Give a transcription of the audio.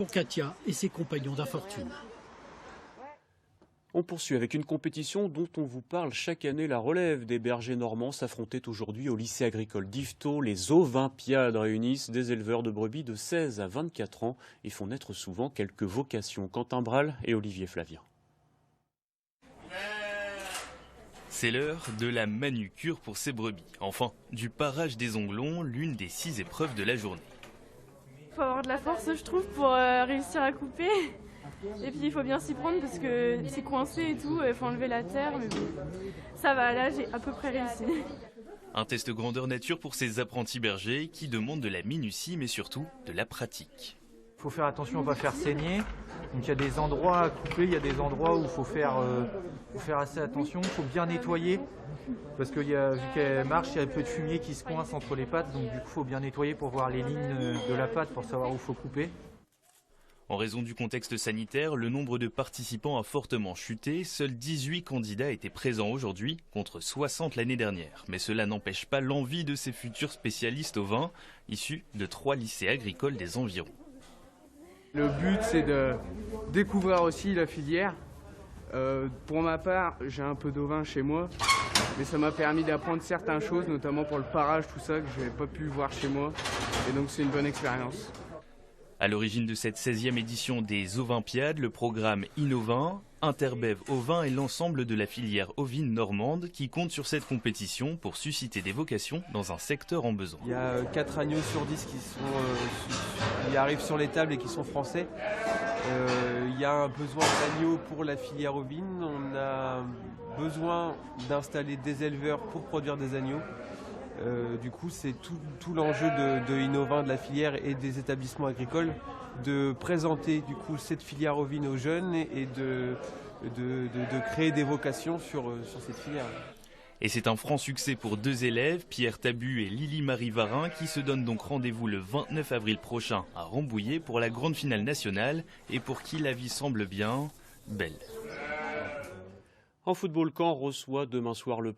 Pour Katia et ses compagnons d'infortune. On poursuit avec une compétition dont on vous parle chaque année, la relève des bergers normands s'affrontaient aujourd'hui au lycée agricole d'Yvetot. Les Ovimpiades réunissent des éleveurs de brebis de 16 à 24 ans et font naître souvent quelques vocations. Quentin Bral et Olivier Flavien. C'est l'heure de la manucure pour ces brebis. Enfin, du parage des onglons, l'une des 6 épreuves de la journée. Il faut avoir de la force, je trouve, pour réussir à couper. Et puis il faut bien s'y prendre parce que c'est coincé et tout, il faut enlever la terre, mais bon, ça va, là j'ai à peu près réussi. Un test grandeur nature pour ces apprentis bergers qui demandent de la minutie mais surtout de la pratique. Il faut faire attention à ne pas faire saigner. Donc il y a des endroits à couper, il y a des endroits où il faut faire assez attention, il faut bien nettoyer. Parce que vu qu'elle marche, il y a un peu de fumier qui se coince entre les pattes, donc du coup il faut bien nettoyer pour voir les lignes de la patte pour savoir où il faut couper. En raison du contexte sanitaire, le nombre de participants a fortement chuté. Seuls 18 candidats étaient présents aujourd'hui, contre 60 l'année dernière. Mais cela n'empêche pas l'envie de ces futurs spécialistes au vin, issus de 3 lycées agricoles des environs. Le but, c'est de découvrir aussi la filière. Pour ma part, j'ai un peu d'ovin chez moi, mais ça m'a permis d'apprendre certaines choses, notamment pour le parage, tout ça, que je n'avais pas pu voir chez moi. Et donc c'est une bonne expérience. À l'origine de cette 16e édition des Ovimpiades, le programme Innovin, Interbev Ovin et l'ensemble de la filière ovine normande qui compte sur cette compétition pour susciter des vocations dans un secteur en besoin. Il y a 4 agneaux sur 10 qui arrivent sur les tables et qui sont français. Il y a un besoin d'agneaux pour la filière ovine. On a besoin d'installer des éleveurs pour produire des agneaux. Du coup, c'est tout l'enjeu de Innovin, de la filière et des établissements agricoles, de présenter du coup cette filière ovine aux jeunes et de créer des vocations sur cette filière. Et c'est un franc succès pour 2 élèves, Pierre Tabu et Lily-Marie Varin, qui se donnent donc rendez-vous le 29 avril prochain à Rambouillet pour la grande finale nationale et pour qui la vie semble bien belle. En football, Caen reçoit demain soir le